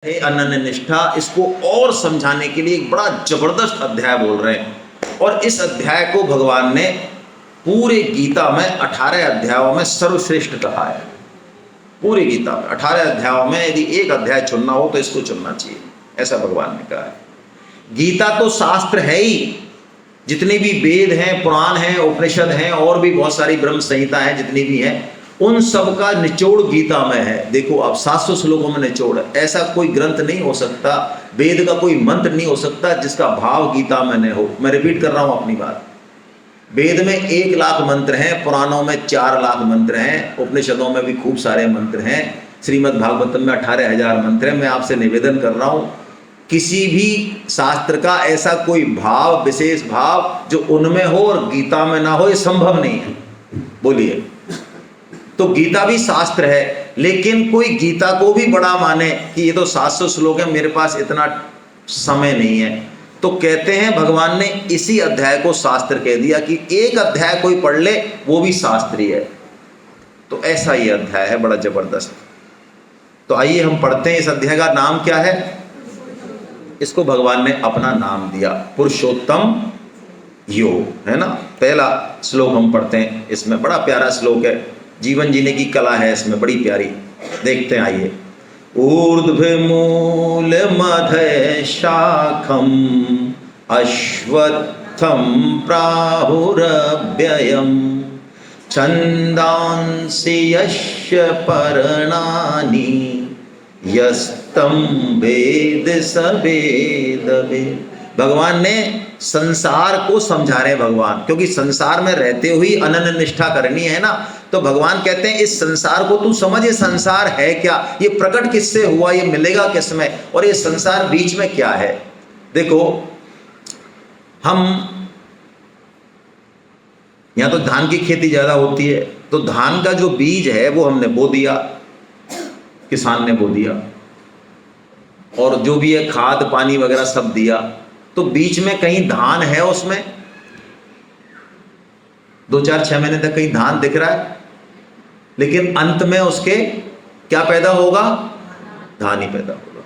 है अनन्य निष्ठा, इसको और समझाने के लिए एक बड़ा जबरदस्त अध्याय बोल रहे हैं। और इस अध्याय को भगवान ने पूरे गीता में 18 अध्यायों में सर्वश्रेष्ठ कहा है। पूरी गीता में 18 अध्यायों में यदि एक अध्याय चुनना हो तो इसको चुनना चाहिए, ऐसा भगवान ने कहा है। गीता तो शास्त्र है ही, जितने भी वेद हैं, पुराण हैं, उपनिषद हैं और भी बहुत सारी ब्रह्म संहिता हैं, जितनी भी हैं, उन सब का निचोड़ गीता में है। देखो अब 700 श्लोकों में निचोड़ है। ऐसा कोई ग्रंथ नहीं हो सकता, वेद का कोई मंत्र नहीं हो सकता जिसका भाव गीता में न हो। मैं रिपीट कर रहा हूं अपनी बात। वेद में 1 लाख मंत्र हैं, पुराणों में 4 लाख मंत्र हैं, उपनिषदों में भी खूब सारे मंत्र हैं, श्रीमद् भागवतम में 18,000 मंत्र हैं। मैं आपसे निवेदन कर रहा हूं, किसी भी शास्त्र का ऐसा कोई भाव, विशेष भाव जो उनमें हो और गीता में ना हो, ये संभव नहीं है। बोलिए। तो गीता भी शास्त्र है, लेकिन कोई गीता को भी बड़ा माने कि ये तो 700 श्लोक है, मेरे पास इतना समय नहीं है, तो कहते हैं भगवान ने इसी अध्याय को शास्त्र कह दिया कि एक अध्याय कोई पढ़ ले वो भी शास्त्रीय है। तो ऐसा ये अध्याय है, बड़ा जबरदस्त। तो आइए हम पढ़ते हैं। इस अध्याय का नाम क्या है? इसको भगवान ने अपना नाम दिया, पुरुषोत्तम योग, है ना। पहला श्लोक हम पढ़ते हैं। इसमें बड़ा प्यारा श्लोक है, जीवन जीने की कला है इसमें, बड़ी प्यारी। देखते हैं, आइए। ऊर्ध्वमूल मध्य शाखम अश्वत्थम प्राहुरव्ययम छंदांसि यस्य पर्णानि यस्तम वेद स वेदवित्। भगवान ने संसार को समझा रहे हैं भगवान, क्योंकि संसार में रहते हुए अनन्य निष्ठा करनी है ना। तो भगवान कहते हैं इस संसार को तू समझ, ये संसार है क्या, ये प्रकट किससे हुआ, ये मिलेगा किसमें, और ये संसार बीच में क्या है। देखो, हम यहां तो धान की खेती ज्यादा होती है, तो धान का जो बीज है वो हमने बो दिया, किसान ने बो दिया, और जो भी है खाद पानी वगैरह सब दिया। तो बीच में कहीं धान है, उसमें 2-4-6 महीने तक कहीं धान दिख रहा है, लेकिन अंत में उसके क्या पैदा होगा? धान ही पैदा होगा।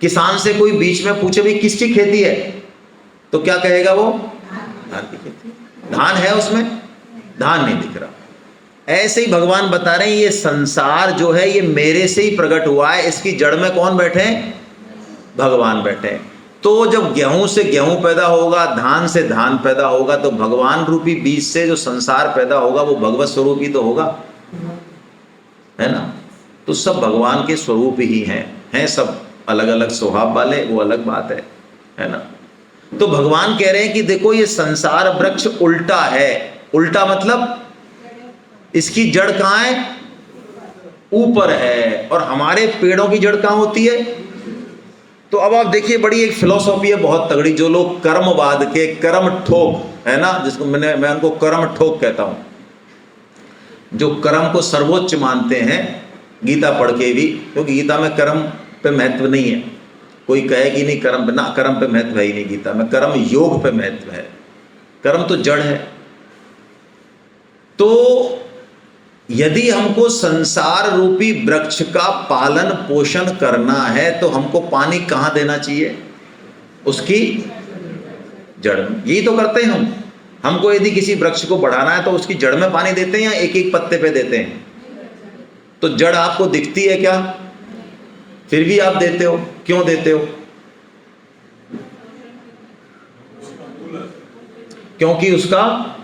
किसान से कोई बीच में पूछे भाई किसकी खेती है, तो क्या कहेगा वो? धान की खेती। धान है उसमें, धान नहीं दिख रहा। ऐसे ही भगवान बता रहे हैं ये संसार जो है ये मेरे से ही प्रकट हुआ है। इसकी जड़ में कौन बैठे हैं? भगवान बैठे हैं। तो जब गेहूं से गेहूं पैदा होगा, धान से धान पैदा होगा, तो भगवान रूपी बीज से जो संसार पैदा होगा वो भगवत स्वरूप ही तो होगा, है ना। तो सब भगवान के स्वरूप ही हैं सब अलग अलग स्वभाव वाले, वो अलग बात है ना। तो भगवान कह रहे हैं कि देखो ये संसार वृक्ष उल्टा है। उल्टा मतलब इसकी जड़ कहाँ है? ऊपर है। और हमारे पेड़ों की जड़ कहाँ होती है? तो अब आप देखिए, बड़ी एक फिलॉसफी है बहुत तगड़ी, जो लोग कर्मवाद के, कर्म ठोक है ना, जिसको मैं उनको कर्म ठोक कहता हूं, जो कर्म को सर्वोच्च मानते हैं गीता पढ़ के भी, क्योंकि गीता में कर्म पे महत्व नहीं है। कोई कहे कि नहीं कर्म ना, कर्म पे महत्व है ही नहीं गीता में, कर्म योग पे महत्व है। कर्म तो जड़ है। तो यदि हमको संसार रूपी वृक्ष का पालन पोषण करना है तो हमको पानी कहां देना चाहिए? उसकी जड़ में। यही तो करते हैं हम। हमको यदि किसी वृक्ष को बढ़ाना है तो उसकी जड़ में पानी देते हैं या एक एक पत्ते पे देते हैं? तो जड़ आपको दिखती है क्या? फिर भी आप देते हो, क्यों देते हो? क्योंकि उसका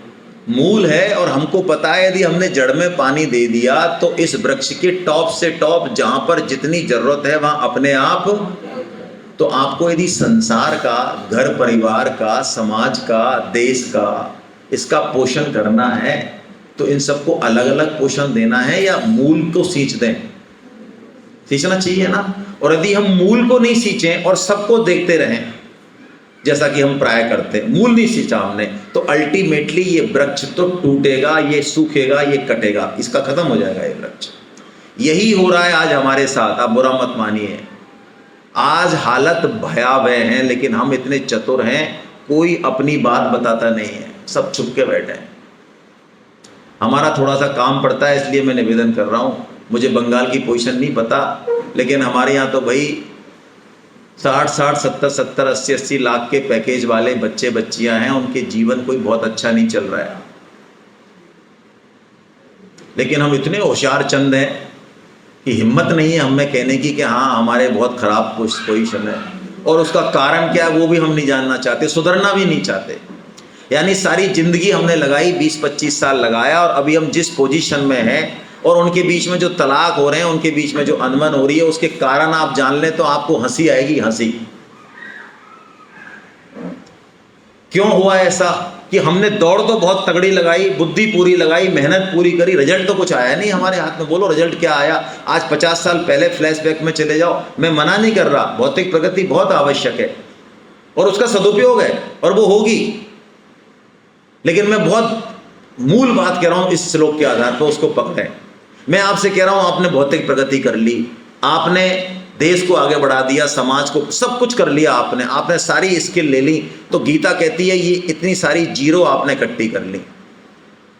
मूल है, और हमको पता है यदि हमने जड़ में पानी दे दिया तो इस वृक्ष के टॉप से टॉप जहां पर जितनी जरूरत है वहां अपने आप। तो आपको यदि संसार का, घर परिवार का, समाज का, देश का, इसका पोषण करना है तो इन सबको अलग अलग पोषण देना है या मूल को सींच दें? सींचना चाहिए ना। और यदि हम मूल को नहीं सींचें और सबको देखते रहें जैसा कि हम प्राय करते हैं, मूल नहीं सींचा हमने, तो अल्टीमेटली ये वृक्ष तो टूटेगा, ये सूखेगा, ये कटेगा, इसका खत्म हो जाएगा ये वृक्ष। यही हो रहा है आज हमारे साथ। आप बुरा मत मानिए, आज हालत भयावह है, लेकिन हम इतने चतुर हैं, कोई अपनी बात बताता नहीं है, सब छुप के बैठे हैं। हमारा थोड़ा सा काम पड़ता है, इसलिए मैं निवेदन कर रहा हूँ। मुझे बंगाल की पोजीशन नहीं पता, लेकिन हमारे यहाँ तो भाई 60 60 70 70 80 80 लाख के पैकेज वाले बच्चे बच्चियां हैं, उनके जीवन कोई बहुत अच्छा नहीं चल रहा है। लेकिन हम इतने होशियार चंद हैं कि हिम्मत नहीं है हमें कहने की कि हाँ हमारे बहुत खराब पोजीशन है, और उसका कारण क्या है वो भी हम नहीं जानना चाहते, सुधरना भी नहीं चाहते। यानी सारी जिंदगी हमने लगाई, 20-25 साल लगाया, और अभी हम जिस पोजीशन में हैं और उनके बीच में जो तलाक हो रहे हैं, उनके बीच में जो अनबन हो रही है, उसके कारण आप जान लें तो आपको हंसी आएगी, हंसी। क्यों हुआ ऐसा कि हमने दौड़ तो बहुत तगड़ी लगाई, बुद्धि पूरी लगाई, मेहनत पूरी करी, रिजल्ट तो कुछ आया नहीं हमारे हाथ में। बोलो रिजल्ट क्या आया? आज 50 साल पहले फ्लैशबैक में चले जाओ। मैं मना नहीं कर रहा, भौतिक प्रगति बहुत आवश्यक है और उसका सदुपयोग है और वो होगी, लेकिन मैं बहुत मूल बात कह रहा हूं, इस श्लोक के आधार पर उसको पकड़ें। मैं आपसे कह रहा हूं आपने भौतिक प्रगति कर ली, आपने देश को आगे बढ़ा दिया, समाज को, सब कुछ कर लिया आपने सारी स्किल ले ली, तो गीता कहती है ये इतनी सारी जीरो आपने इकट्ठी कर ली।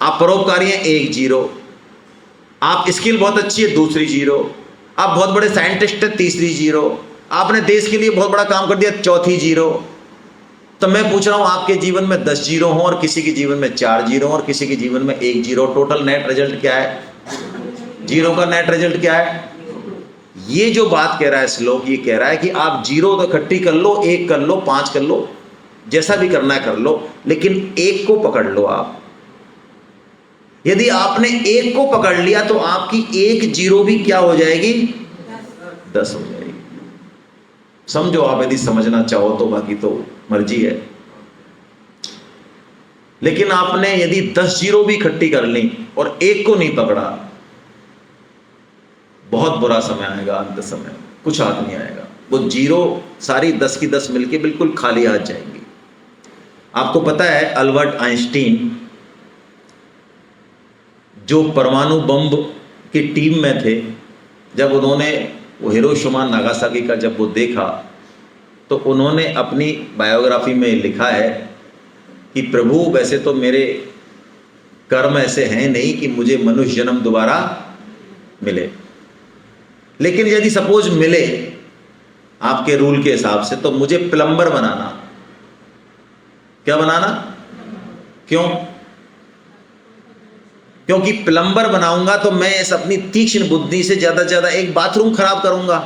आप परोपकारी हैं, 1 जीरो। आप स्किल बहुत अच्छी है, 2 जीरो। आप बहुत बड़े साइंटिस्ट हैं, 3 जीरो। आपने देश के लिए बहुत बड़ा काम कर दिया, 4 जीरो। तो मैं पूछ रहा हूं आपके जीवन में 10 जीरो हों और किसी के जीवन में 4 जीरो और किसी के जीवन में 1 जीरो, टोटल नेट रिजल्ट क्या है? जीरो का नेट रिजल्ट क्या है? ये जो बात कह रहा है श्लोक, ये कह रहा है कि आप जीरो तो इकट्ठी कर लो, 1 कर लो, 5 कर लो, जैसा भी करना है कर लो, लेकिन 1 को पकड़ लो आप। यदि आपने 1 को पकड़ लिया तो आपकी 1 जीरो भी क्या हो जाएगी? 10 हो जाएगी। समझो आप, यदि समझना चाहो तो, बाकी तो मर्जी है। लेकिन आपने यदि 10 जीरो भी इकट्ठी कर ली और 1 को नहीं पकड़ा, बहुत बुरा समय आएगा। अंत समय कुछ हाथ नहीं आएगा, वो जीरो सारी 10 की 10 मिलके बिल्कुल खाली हाथ जाएंगी। आपको पता है अल्बर्ट आइंस्टीन जो परमाणु बम की टीम में थे, जब उन्होंने वो हिरोशिमा नागासाकी का जब वो देखा, तो उन्होंने अपनी बायोग्राफी में लिखा है कि प्रभु वैसे तो मेरे कर्म ऐसे हैं नहीं कि मुझे मनुष्य जन्म दोबारा मिले, लेकिन यदि सपोज मिले आपके रूल के हिसाब से, तो मुझे प्लम्बर बनाना। क्या बनाना? क्यों? क्योंकि प्लम्बर बनाऊंगा तो मैं इस अपनी तीक्ष्ण बुद्धि से ज्यादा से ज्यादा एक बाथरूम खराब करूंगा,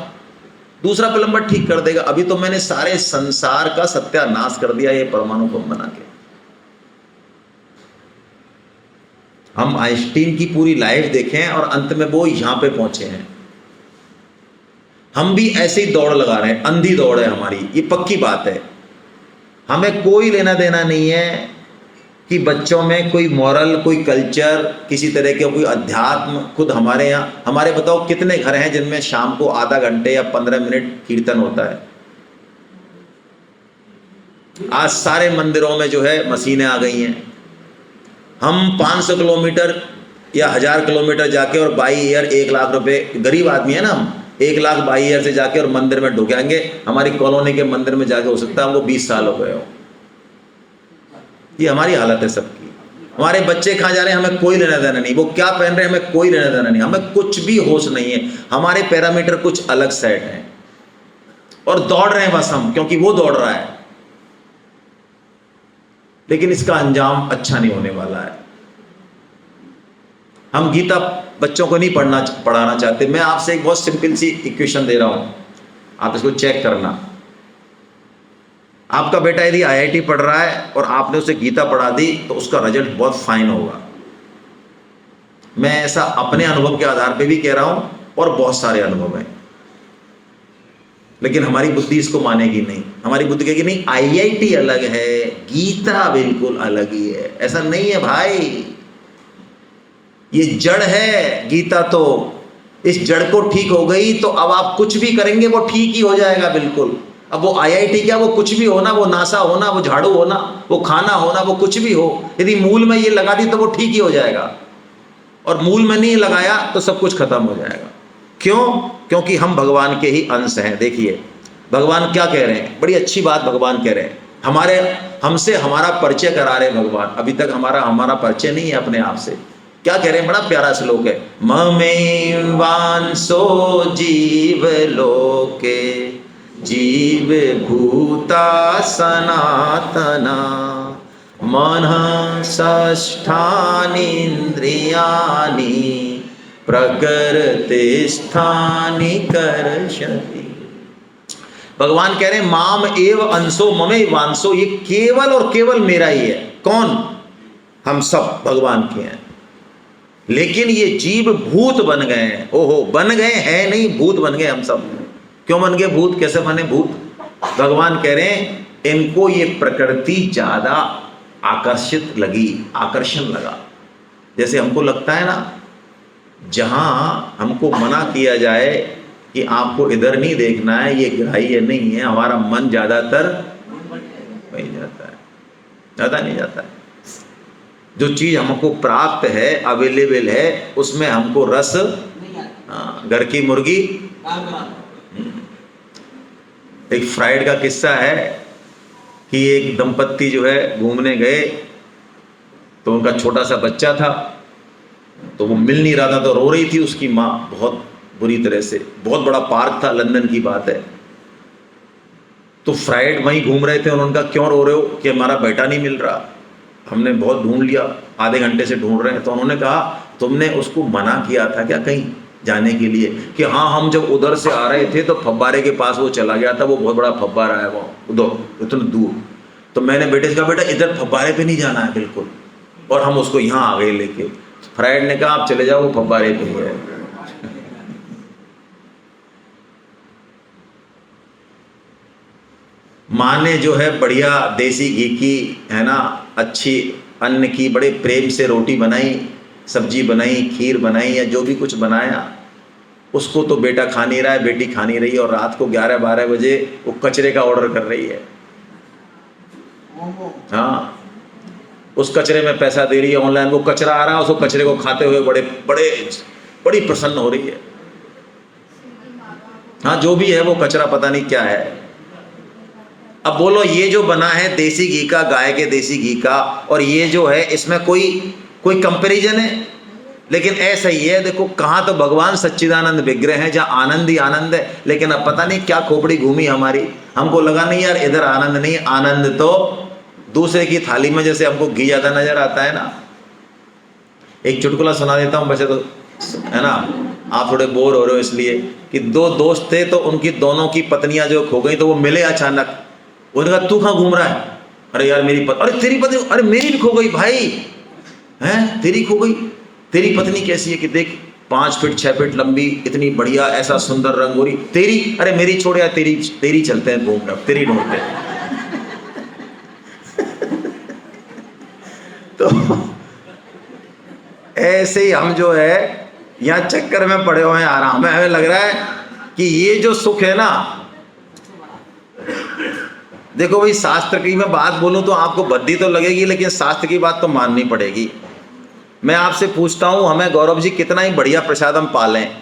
दूसरा प्लम्बर ठीक कर देगा। अभी तो मैंने सारे संसार का सत्यानाश कर दिया ये परमाणु बम बना के। हम आइंस्टीन की पूरी लाइफ देखें और अंत में वो यहां पे पहुंचे हैं। हम भी ऐसे ही दौड़ लगा रहे हैं, अंधी दौड़ है हमारी, ये पक्की बात है। हमें कोई लेना देना नहीं है कि बच्चों में कोई मॉरल, कोई कल्चर, किसी तरह के कोई अध्यात्म। खुद हमारे यहाँ, हमारे बताओ कितने घर हैं जिनमें शाम को आधा घंटे या 15 मिनट कीर्तन होता है? आज सारे मंदिरों में जो है मशीनें आ गई हैं। हम 500 किलोमीटर या 1000 किलोमीटर जाके और बाई ईयर 1 लाख रुपए, गरीब आदमी है ना हम, 1 लाख बाई ईयर से जाके और मंदिर में ढुकेंगे। हमारी कॉलोनी के मंदिर में जाके हो सकता है हमको 20 साल हो गए हो। ये हमारी हालत है सबकी। हमारे बच्चे कहाँ जा रहे हैं हमें कोई लेना देना नहीं, वो क्या पहन रहे हैं हमें कोई लेना देना नहीं, हमें कुछ भी होश नहीं है। हमारे पैरामीटर कुछ अलग सेट हैं और दौड़ रहे हैं बस हम, क्योंकि वो दौड़ रहा है। लेकिन इसका अंजाम अच्छा नहीं होने वाला है। हम गीता बच्चों को नहीं पढ़ाना चाहते। मैं आपसे एक बहुत सिंपल सी इक्वेशन दे रहा हूं, आप इसको चेक करना। आपका बेटा यदि IIT पढ़ रहा है और आपने उसे गीता पढ़ा दी तो उसका रिजल्ट बहुत फाइन होगा। मैं ऐसा अपने अनुभव के आधार पे भी कह रहा हूं और बहुत सारे अनुभव हैं। लेकिन हमारी बुद्धि इसको मानेगी नहीं। हमारी बुद्धि कहेगी नहीं, IIT अलग है, गीता बिल्कुल अलग ही है। ऐसा नहीं है भाई, ये जड़ है गीता। तो इस जड़ को ठीक हो गई तो अब आप कुछ भी करेंगे वो ठीक ही हो जाएगा बिल्कुल। अब वो IIT क्या, वो कुछ भी हो ना, वो नासा हो ना, वो झाड़ू हो ना, वो खाना हो ना, वो कुछ भी हो, यदि मूल में ये लगा दी तो वो ठीक ही हो जाएगा। और मूल में नहीं लगाया तो सब कुछ खत्म हो जाएगा। क्यों? क्योंकि हम भगवान के ही अंश हैं। देखिए भगवान क्या कह रहे हैं, बड़ी अच्छी बात भगवान कह रहे हैं। हमसे हमारा परिचय करा रहे हैं भगवान। अभी तक हमारा परिचय नहीं है अपने आप से। क्या कह रहे हैं, बड़ा प्यारा श्लोक है, ममेवांसो जीव लोके जीव भूता सनातना मनः षष्ठानीन्द्रियाणि प्रकृति स्थानि कर्षति। भगवान कह रहे हैं माम एव अंशो ममे वांशो, ये केवल और केवल मेरा ही है। कौन? हम सब भगवान के हैं। लेकिन ये जीव भूत बन गए हैं। ओहो, बन गए हैं नहीं, भूत बन गए हम सब। क्यों बन गए भूत? कैसे बने भूत? भगवान कह रहे हैं इनको ये प्रकृति ज्यादा आकर्षित लगी, आकर्षण लगा। जैसे हमको लगता है ना, जहां हमको मना किया जाए कि आपको इधर नहीं देखना है, ये ग्राह्य नहीं है, हमारा मन ज्यादातर वही जाता है, ज्यादा नहीं जाता है। जो चीज हमको प्राप्त है, अवेलेबल है, उसमें हमको रस, घर की मुर्गी। एक फ्राइड का किस्सा है कि एक दंपत्ति जो है घूमने गए, तो उनका छोटा सा बच्चा था, तो वो मिल नहीं रहा था, तो रो रही थी उसकी माँ बहुत बुरी तरह से। बहुत बड़ा पार्क था, लंदन की बात है। तो फ्राइड वहीं घूम रहे थे, उन्होंने कहा क्यों रो रहे हो? कि हमारा बेटा नहीं मिल रहा, हमने बहुत ढूंढ लिया, आधे घंटे से ढूंढ रहे हैं। तो उन्होंने कहा तुमने उसको मना किया था क्या कहीं जाने के लिए? कि हाँ, हम जब उधर से आ रहे थे तो फव्वारे के पास वो चला गया था, वो बहुत बड़ा फव्वारा है वो उधर इतना दूर। तो मैंने बेटे से कहा बेटा इधर फव्वारे पे नहीं जाना है बिल्कुल, और हम उसको यहाँ आ गए लेके। फ्राइड ने कहा आप चले जाओ, वो फव्वारे पे ही है। माँ ने जो है बढ़िया देसी घी की, है ना, अच्छी अन्न की, बड़े प्रेम से रोटी बनाई, सब्जी बनाई, खीर बनाई, या जो भी कुछ बनाया, उसको तो बेटा खा नहीं रहा है, बेटी खा नहीं रही है, और रात को 11-12 बजे वो कचरे का ऑर्डर कर रही है। हाँ, उस कचरे में पैसा दे रही है ऑनलाइन, वो कचरा आ रहा है, उसको कचरे को खाते हुए बड़ी प्रसन्न हो रही है। हाँ, जो भी है वो कचरा पता नहीं क्या है। अब बोलो ये जो बना है देसी घी का, गाय के देसी घी का, और ये जो है, इसमें कोई कंपैरिजन है? लेकिन ऐसा ही है, देखो कहाँ तो भगवान सच्चिदानंद विग्रह है, जहाँ आनंद ही आनंद है। लेकिन अब पता नहीं क्या खोपड़ी घूमी हमारी, हमको लगा नहीं यार इधर आनंद नहीं, आनंद तो दूसरे की थाली में, जैसे हमको घी ज्यादा नजर आता है ना। एक चुटकुला सुना देता हूँ, वैसे तो है ना, आप थोड़े बोर हो रहे हो इसलिए, कि 2 दोस्त थे, तो उनकी दोनों की पत्नियां जो खो गई, तो वो मिले अचानक। उन्होंने कहा तू कहाँ घूम रहा है? अरे यार अरे तेरी पत्नी, अरे मेरी भी खो गई भाई। हैं, तेरी खो गई? तेरी पत्नी कैसी है? कि देख 5 फीट 6 फीट लंबी, इतनी बढ़िया, ऐसा सुंदर रंग हो रही। तेरी? अरे मेरी छोड़ यार, तेरी चलते हैं घूम रहा, तेरी ढूंढते हैं। तो ऐसे ही हम जो है यहाँ चक्कर में पड़े हुए हैं, आराम में। हमें लग रहा है कि ये जो सुख है ना, देखो भाई, शास्त्र की मैं बात बोलूं तो आपको बद्दी तो लगेगी, लेकिन शास्त्र की बात तो माननी पड़ेगी। मैं आपसे पूछता हूं, हमें गौरव जी कितना ही बढ़िया प्रसादम पालें,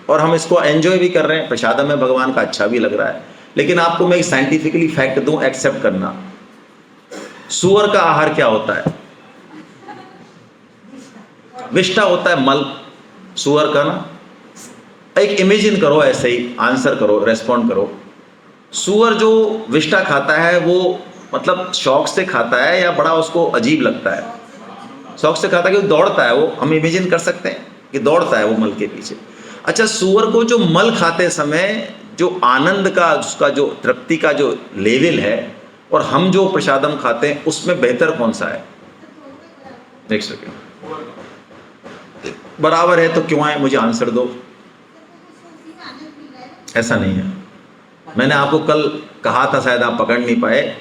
और हम इसको एंजॉय भी कर रहे हैं, प्रसादम में भगवान का अच्छा भी लग रहा है, लेकिन आपको मैं एक साइंटिफिकली फैक्ट दूं, एक्सेप्ट करना। सुअर का आहार क्या होता है? विष्ठा होता है, मल सुअर का ना। एक इमेजिन करो, ऐसे ही आंसर करो, रेस्पॉन्ड करो। सुअर जो विष्ठा खाता है, वो मतलब शौक से खाता है या बड़ा उसको अजीब लगता है? शौक से खाता है, कि दौड़ता है वो। हम इमेजिन कर सकते हैं कि दौड़ता है वो मल के पीछे। अच्छा, सुअर को जो मल खाते समय जो आनंद का, उसका जो तृप्ति का जो लेवल है, और हम जो प्रसादम खाते हैं, उसमें बेहतर कौन सा है? देख सके बराबर है तो क्यों है? मुझे आंसर दो। ऐसा नहीं है। मैंने आपको कल कहा था, शायद आप पकड़ नहीं पाए,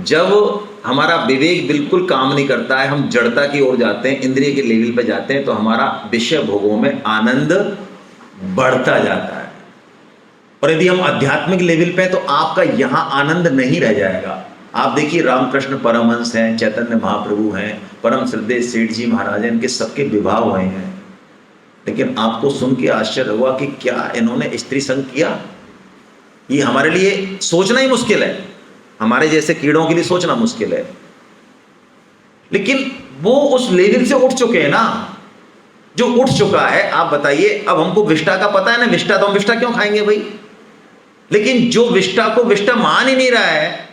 जब हमारा विवेक बिल्कुल काम नहीं करता है, हम जड़ता की ओर जाते हैं, इंद्रिय के लेवल पे जाते हैं, तो हमारा विषय भोगों में आनंद बढ़ता जाता है। और यदि हम आध्यात्मिक लेवल पे, तो आपका यहाँ आनंद नहीं रह जाएगा। आप देखिए, रामकृष्ण परमहंस हैं, चैतन्य महाप्रभु हैं, परम श्रद्धेय सेठ जी महाराज हैं, इनके सबके विवाह हुए हैं, लेकिन आपको सुन के आश्चर्य हुआ कि क्या इन्होंने स्त्री संग किया? ये हमारे लिए सोचना ही मुश्किल है, हमारे जैसे कीड़ों के लिए सोचना मुश्किल है। लेकिन वो उस लेवल से उठ चुके हैं ना, जो उठ चुका है। आप बताइए, अब हमको विष्ठा का पता है ना, विष्ठा तो हम विष्ठा क्यों खाएंगे भाई? लेकिन जो विष्टा को विष्टा मान ही नहीं रहा है,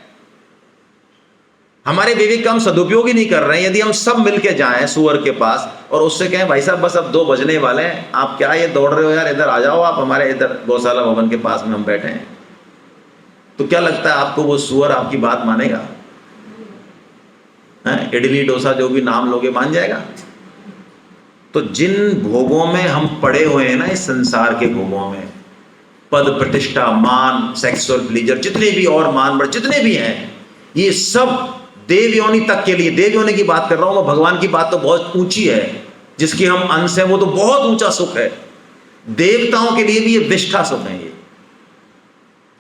हमारे विवेक का हम सदुपयोग ही नहीं कर रहे हैं। यदि हम सब मिलके जाएं सुअर के पास और उससे कहें भाई साहब बस अब 2 बजने वाले हैं, आप क्या ये दौड़ रहे हो यार, इधर आ जाओ, आप हमारे इधर गौशाला भवन के पास में हम बैठे हैं, तो क्या लगता है आपको वो सुअर आपकी बात मानेगा? इडली डोसा जो भी नाम लोगे मान जाएगा? तो जिन भोगों में हम पड़े हुए हैं ना, इस संसार के भोगों में, पद प्रतिष्ठा, मान, सेक्सुअल प्लीजर, जितने भी और मान बढ़ जितने भी हैं, ये सब देव योनि तक के लिए, देव योनि की बात कर रहा हूं मैं, भगवान की बात तो बहुत ऊंची है, जिसकी हम अंश हैं, वो तो बहुत ऊंचा सुख है। देवताओं के लिए भी ये विष्ठा सुख है ये,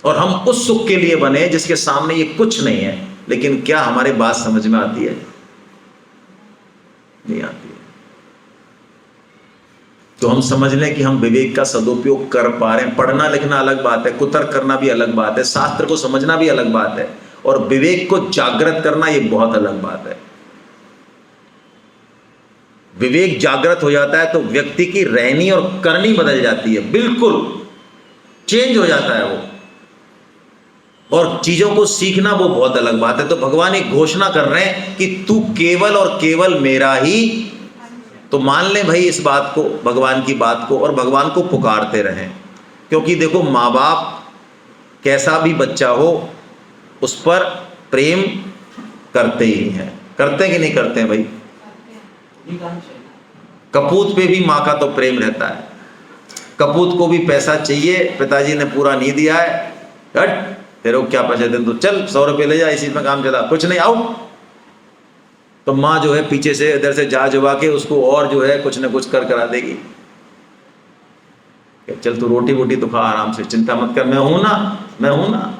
और हम उस सुख के लिए बने जिसके सामने ये कुछ नहीं है। लेकिन क्या हमारे बात समझ में आती है? नहीं आती है। तो हम समझ लें कि हम विवेक का सदुपयोग कर पा रहे हैं। पढ़ना लिखना अलग बात है, कुतर्क करना भी अलग बात है, शास्त्र को समझना भी अलग बात है, और विवेक को जागृत करना ये बहुत अलग बात है। विवेक जागृत हो जाता है तो व्यक्ति की रहनी और करनी बदल जाती है, बिल्कुल चेंज हो जाता है वो, और चीजों को सीखना वो बहुत अलग बात है। तो भगवान एक घोषणा कर रहे हैं कि तू केवल और केवल मेरा ही, तो मान ले भाई इस बात को, भगवान की बात को, और भगवान को पुकारते रहें। क्योंकि देखो, माँ बाप कैसा भी बच्चा हो उस पर प्रेम करते ही हैं। करते हैं कि नहीं करते हैं भाई? कपूत पे भी माँ का तो प्रेम रहता है। कपूत को भी पैसा चाहिए, पिताजी ने पूरा नहीं दिया है, हट तेरे को क्या पैसे दे, तो चल 100 रुपये ले जा, इसी में काम चला, कुछ नहीं आउट। तो माँ जो है पीछे से इधर से जा जुबा के उसको और जो है कुछ न कुछ कर करा देगी। चल तू रोटी वोटी तो खा आराम से, चिंता मत कर, मैं हूं ना, मैं हूं ना।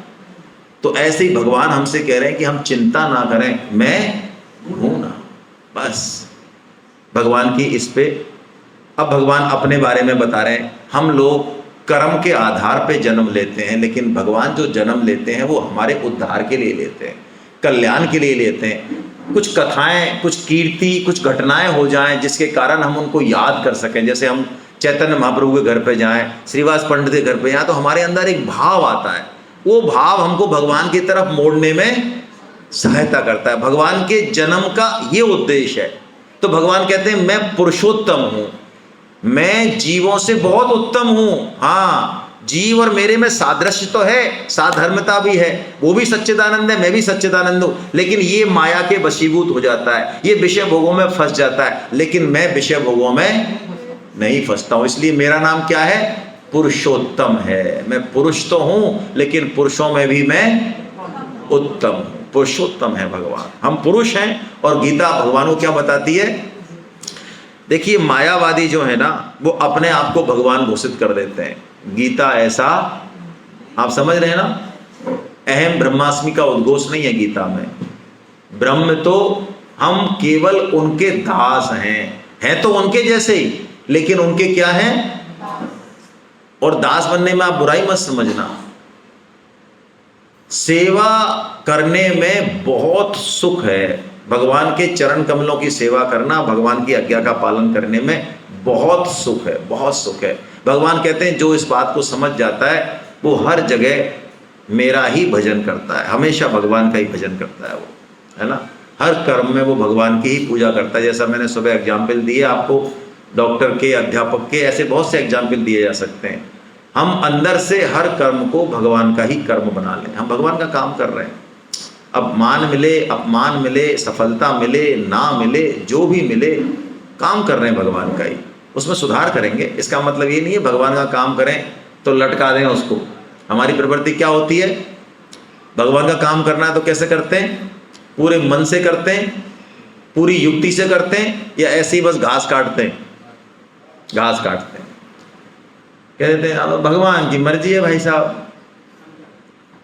तो ऐसे ही भगवान हमसे कह रहे हैं कि हम चिंता ना करें, मैं हूं ना, बस। भगवान की इस पे अब भगवान अपने बारे में बता रहे हैं। हम लोग कर्म के आधार पे जन्म लेते हैं, लेकिन भगवान जो जन्म लेते हैं वो हमारे उद्धार के लिए लेते हैं, कल्याण के लिए लेते हैं। कुछ कथाएं, कुछ कीर्ति, कुछ घटनाएं हो जाएं जिसके कारण हम उनको याद कर सकें। जैसे हम चैतन्य महाप्रभु के घर पे जाएं, श्रीवास पंडित के घर पे जाएं, तो हमारे अंदर एक भाव आता है, वो भाव हमको भगवान की तरफ मोड़ने में सहायता करता है। भगवान के जन्म का ये उद्देश्य है। तो भगवान कहते हैं मैं पुरुषोत्तम हूं, मैं जीवों से बहुत उत्तम हूं। हाँ, जीव और मेरे में सादृश्य तो है, साधर्मता भी है, वो भी सच्चिदानंद है, मैं भी सच्चिदानंद हूं, लेकिन ये माया के वशीभूत हो जाता है, ये विषय भोगों में फंस जाता है। लेकिन मैं विषय भोगों में नहीं फंसता हूं, इसलिए मेरा नाम क्या है? पुरुषोत्तम है। मैं पुरुष तो हूं, लेकिन पुरुषों में भी मैं उत्तम हूं, पुरुषोत्तम है भगवान। हम पुरुष हैं, और गीता भगवान को क्या बताती है? देखिए, मायावादी जो है ना, वो अपने आप को भगवान घोषित कर देते हैं। गीता ऐसा, आप समझ रहे हैं ना, अहम ब्रह्मास्मि का उद्घोष नहीं है गीता में। ब्रह्म तो हम केवल उनके दास हैं तो उनके जैसे ही, लेकिन उनके क्या हैं? और दास बनने में आप बुराई मत समझना, सेवा करने में बहुत सुख है। भगवान के चरण कमलों की सेवा करना, भगवान की आज्ञा का पालन करने में बहुत सुख है, बहुत सुख है। भगवान कहते हैं जो इस बात को समझ जाता है वो हर जगह मेरा ही भजन करता है, हमेशा भगवान का ही भजन करता है वो, है ना। हर कर्म में वो भगवान की ही पूजा करता है। जैसा मैंने सुबह एग्जाम्पल दिए आपको, डॉक्टर के, अध्यापक के, ऐसे बहुत से एग्जाम्पल दिए जा सकते हैं। हम अंदर से हर कर्म को भगवान का ही कर्म बना लें, हम भगवान का काम कर रहे हैं। अब मान मिले, अपमान मिले, सफलता मिले, ना मिले, जो भी मिले, काम कर रहे हैं भगवान का ही, उसमें सुधार करेंगे। इसका मतलब ये नहीं है भगवान का काम करें तो लटका दें उसको। हमारी प्रवृत्ति क्या होती है? भगवान का काम करना है तो कैसे करते हैं? पूरे मन से करते हैं, पूरी युक्ति से करते हैं, या ऐसे ही बस घास काटते हैं? घास काटते हैं, कह देते हैं अब भगवान की मर्जी है भाई साहब।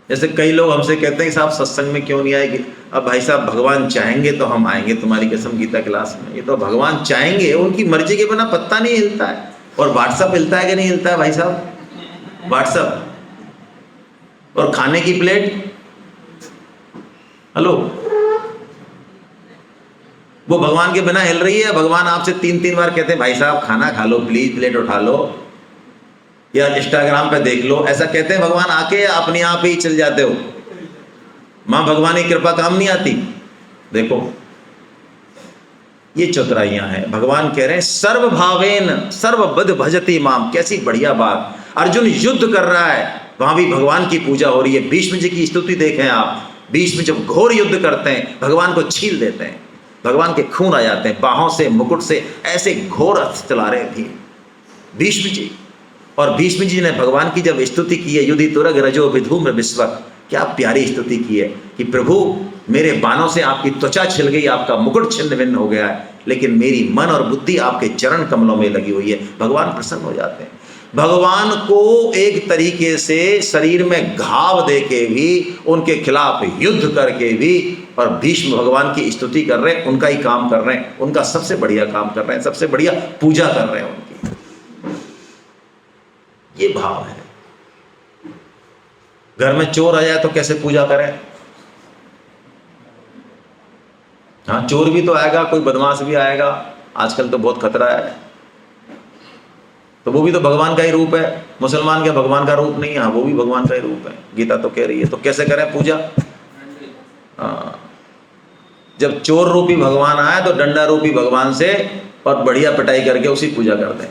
जैसे कई लोग हमसे कहते हैं कि साहब सत्संग में क्यों नहीं आएगी? अब भाई साहब भगवान चाहेंगे तो हम आएंगे तुम्हारी कसम गीता क्लास में। ये तो भगवान चाहेंगे, उनकी मर्जी के बिना पत्ता नहीं हिलता है। और व्हाट्सअप हिलता है कि नहीं हिलता है भाई साहब? व्हाट्सअप और खाने की प्लेट, हेलो, वो भगवान के बिना हिल रही है? भगवान आपसे 3-3 बार कहते हैं भाई साहब खाना खा लो प्लीज, प्लेट उठा लो। या इंस्टाग्राम पे देख लो, ऐसा कहते हैं भगवान आके या अपने आप ही चल जाते हो? मां भगवान की कृपा काम नहीं आती। देखो ये चतुराइयां हैं। भगवान कह रहे हैं सर्वभावेन सर्वबद भजति माम। कैसी बढ़िया बात। अर्जुन युद्ध कर रहा है, वहां भी भगवान की पूजा हो रही है। भीष्म जी की स्तुति देखें आप। भीष्म जब घोर युद्ध करते हैं, भगवान को छील देते हैं, भगवान के खून आ जाते हैं बाहों से, मुकुट से, ऐसे घोर अस्त्र चला रहे थे भीष्म जी। और भीष्म जी ने भगवान की जब स्तुति की है, युधि तुरग रजो विधूम्र विश्वक, क्या प्यारी स्तुति की है कि प्रभु मेरे बाणों से आपकी त्वचा छिल गई, आपका मुकुट छिन्न भिन्न हो गया है, लेकिन मेरी मन और बुद्धि आपके चरण कमलों में लगी हुई है। भगवान प्रसन्न हो जाते हैं। भगवान को एक तरीके से शरीर में घाव दे के भी, उनके खिलाफ युद्ध करके भी, और भीष्म भगवान की स्तुति कर रहे हैं, उनका ही काम कर रहे हैं, उनका सबसे बढ़िया काम कर रहे हैं, सबसे बढ़िया पूजा कर रहे हैं उनकी। ये भाव है। घर में चोर आ जाए तो कैसे पूजा करें? हाँ, चोर भी तो आएगा, कोई बदमाश भी आएगा, आजकल तो बहुत खतरा है, तो वो भी तो भगवान का ही रूप है। मुसलमान क्या भगवान का रूप नहीं है? हाँ, वो भी भगवान का ही रूप है, गीता तो कह रही है। तो कैसे करें पूजा? हाँ, जब चोर रूपी भगवान आए तो डंडा रूपी भगवान से और बढ़िया पिटाई करके उसी पूजा कर दें,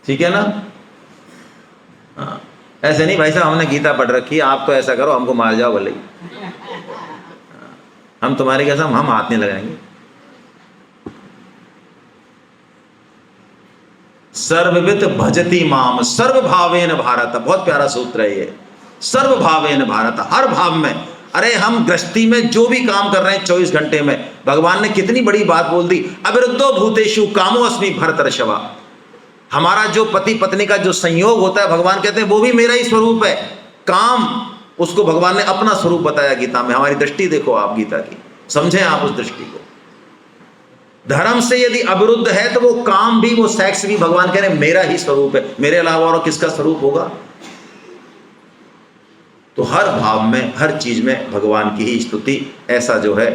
ठीक है ना? हाँ, ऐसे नहीं भाई साहब हमने गीता पढ़ रखी है, आप तो ऐसा करो, हमको मार जाओ भले ही, हम तुम्हारे कसम हम हाथ नहीं लगाएंगे। सर्वविद भजति माम सर्वभावेन भारत। बहुत प्यारा सूत्र है ये, सर्वभावेन भारत, हर भाव में। अरे हम गृहस्थी में जो भी काम कर रहे हैं 24 घंटे में, भगवान ने कितनी बड़ी बात बोल दी, अविरुद्धो भूतेषु कामो अस्मि भरतर्षभा। हमारा जो पति पत्नी का जो संयोग होता है, भगवान कहते हैं वो भी मेरा ही स्वरूप है। काम, उसको भगवान ने अपना स्वरूप बताया गीता में। हमारी दृष्टि देखो आप गीता की, समझें आप उस दृष्टि को। धर्म से यदि अविरुद्ध है तो वो काम भी, वो सेक्स भी, भगवान कह रहे हैं मेरा ही स्वरूप है, मेरे अलावा और किसका स्वरूप होगा? तो हर भाव में, हर चीज में भगवान की ही स्तुति, ऐसा जो है